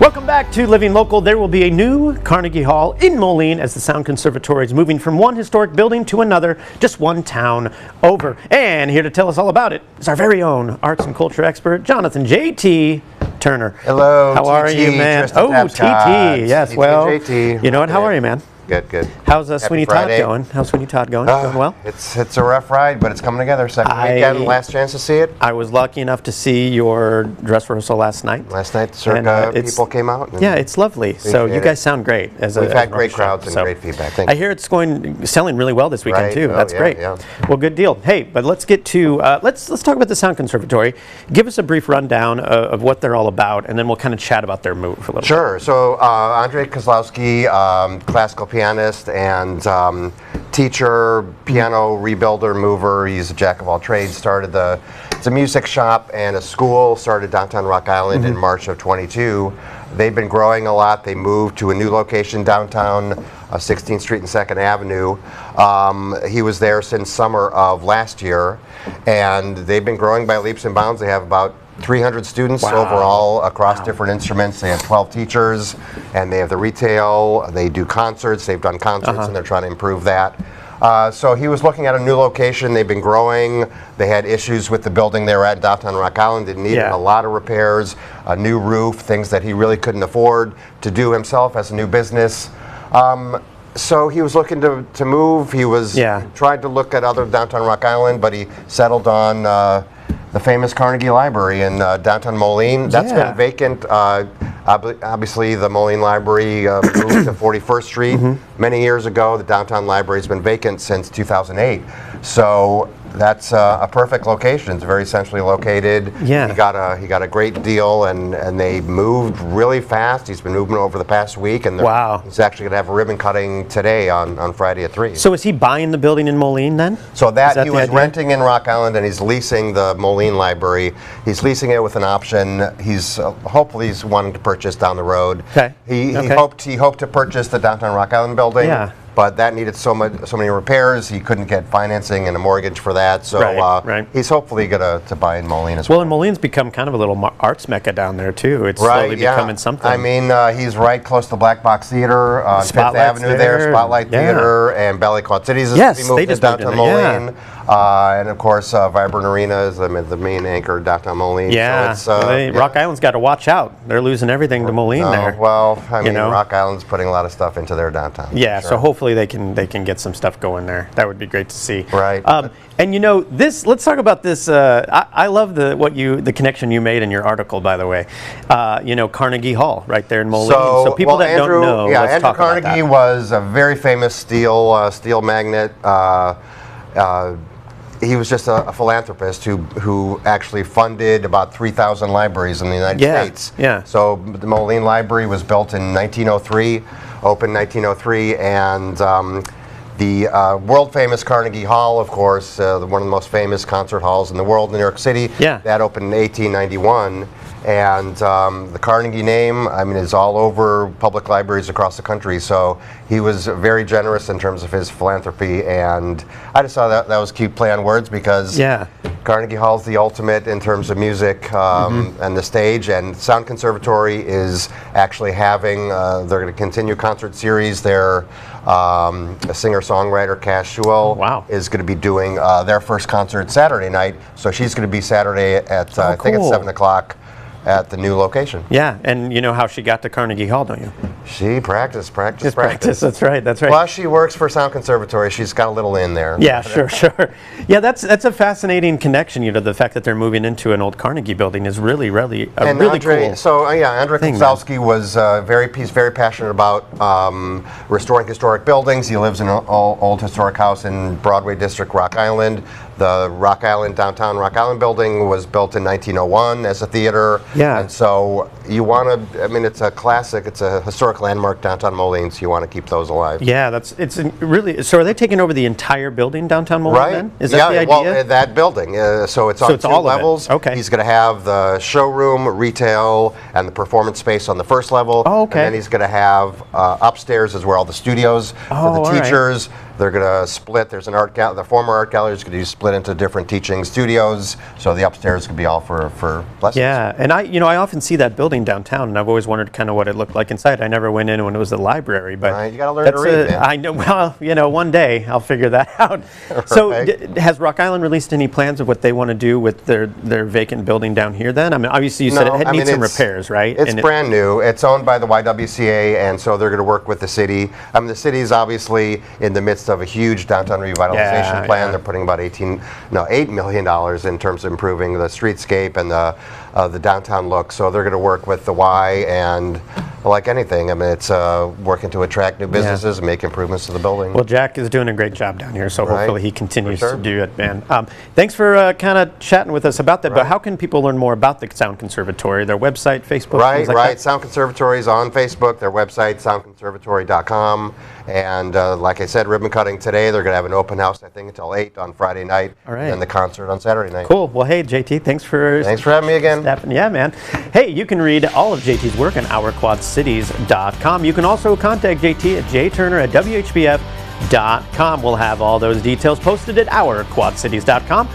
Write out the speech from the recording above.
Welcome back to Living Local. There will be a new Carnegie Hall in Moline as the Sound Conservatory is moving from one historic building to another, just one town over. And here to tell us all about it is our very own arts and culture expert, Jonathan J.T. Turner. Hello, how are you, man? Oh, T.T. Yes, well, JT. You know what? How are you, man? Good, good. How's Sweeney Todd going? How's Sweeney Todd going? Going well? It's a rough ride, but it's coming together. Second weekend, last chance to see it. I was lucky enough to see your dress rehearsal last night. Last night, circa people came out. Yeah, it's lovely. So you guys sound great. We've had great crowds and great feedback. Thank you. I hear it's selling really well this weekend too. That's great. Yeah. Well, good deal. Hey, but let's get to let's talk about the Sound Conservatory. Give us a brief rundown of what they're all about, and then we'll kind of chat about their move a little bit. Sure. So Andrei Kozlowski, classical pianist and teacher, piano rebuilder, mover. He's a jack of all trades. Started it's a music shop and a school. Started downtown Rock Island in March of 22. They've been growing a lot. They moved to a new location downtown 16th Street and 2nd Avenue. He was there since summer of last year, and they've been growing by leaps and bounds. They have about 300 students overall across different instruments. They have 12 teachers, and they have the retail. They do concerts. They've done concerts, and they're trying to improve that. So he was looking at a new location. They've been growing. They had issues with the building they were at downtown Rock Island. It needed a lot of repairs, a new roof, things that he really couldn't afford to do himself as a new business. So he was looking to move. He was tried to look at other downtown Rock Island, but he settled on the famous Carnegie Library in downtown Moline. That's been vacant. Obviously, the Moline Library moved to 41st Street many years ago. The downtown library has been vacant since 2008. So that's a perfect location. It's very centrally located. Yeah. He got a great deal, and they moved really fast. He's been moving over the past week, and he's actually going to have a ribbon cutting today on Friday at 3. So is he buying the building in Moline then? So he was renting in Rock Island, and he's leasing the Moline Library. He's leasing it with an option. He's hopefully he's wanting to purchase down the road. Okay. He hoped to purchase the downtown Rock Island building. Yeah. But that needed so many repairs. He couldn't get financing and a mortgage for that. So he's hopefully going to buy in Moline as well. Well, and Moline's become kind of a little arts mecca down there too. It's slowly becoming something. I mean, he's right close to Black Box Theater on Fifth Avenue there, Spotlight Theater, and Ballet Quad Cities is moved to downtown Moline. And of course, Vibrant Arena is the main anchor downtown Moline. Yeah, so Rock Island's got to watch out. They're losing everything to Moline there. Well, I mean, Rock Island's putting a lot of stuff into their downtown. Yeah, so hopefully they can get some stuff going there. That would be great to see. Right. And this. Let's talk about this. I love the connection you made in your article, by the way. Carnegie Hall, right there in Moline. So people that don't know, let's talk about that. Andrew Carnegie was a very famous steel magnate. He was just a philanthropist who actually funded about 3,000 libraries in the United States. Yeah. So the Moline Library was built in 1903, opened 1903, and the world famous Carnegie Hall, of course, one of the most famous concert halls in the world in New York City. Yeah. That opened in 1891. And the Carnegie name, I mean, is all over public libraries across the country. So he was very generous in terms of his philanthropy. And I just thought that was a cute play on words because Carnegie Hall is the ultimate in terms of music and the stage. And Sound Conservatory is actually having, they're going to continue concert series. Their a singer-songwriter, Cash Sewell, is going to be doing their first concert Saturday night. So she's going to be Saturday at, I think it's 7 o'clock. At the new location. Yeah, and you know how she got to Carnegie Hall, don't you? She practiced. That's right. Well, she works for Sound Conservatory. She's got a little in there. Yeah, sure. Yeah, that's a fascinating connection. The fact that they're moving into an old Carnegie building is really cool. So Andrei Kozlowski was very passionate about restoring historic buildings. He lives in an old historic house in Broadway District, Rock Island. The downtown Rock Island building was built in 1901 as a theater. Yeah. And so you want to, I mean, it's a classic, it's a historic landmark downtown Moline, so you want to keep those alive. Yeah, so are they taking over the entire building downtown Moline then? Is that the idea? Well, that building, so it's on two levels. Okay. He's going to have the showroom, retail, and the performance space on the first level. Oh, okay. And then he's going to have upstairs is where all the studios for the teachers. They're going to split. There's an art gallery. The former art gallery is going to be split split into different teaching studios, so the upstairs could be all for lessons. Yeah, and I often see that building downtown, and I've always wondered kind of what it looked like inside. I never went in when it was the library, but Right, you gotta learn to read, man. I know. Well, one day I'll figure that out. So, Right. has Rock Island released any plans of what they want to do with their vacant building down here? Then, I mean, obviously you said No, it needs some repairs, right? It's And brand new. It's owned by the YWCA, and so they're going to work with the city. I mean, the city is obviously in the midst of a huge downtown revitalization plan. Yeah. They're putting about $8 million in terms of improving the streetscape and the downtown look. So they're going to work with the Y, and like anything, I mean, it's working to attract new businesses and make improvements to the building. Well, Jack is doing a great job down here, so Right. hopefully he continues For sure. to do it, man. Thanks for kind of chatting with us about that. But how can people learn more about the Sound Conservatory? Their website, Facebook, Right, things like right. that? Sound Conservatory is on Facebook. Their website, soundconservatory.com. And like I said, ribbon cutting today. They're going to have an open house, I think, until 8 on Friday night. All right. And the concert on Saturday night. Cool. Well, hey, JT, thanks for having me again. stepping. Yeah, man. Hey, you can read all of JT's work on ourquadcities.com. You can also contact JT at jturner@whbf.com. We'll have all those details posted at ourquadcities.com.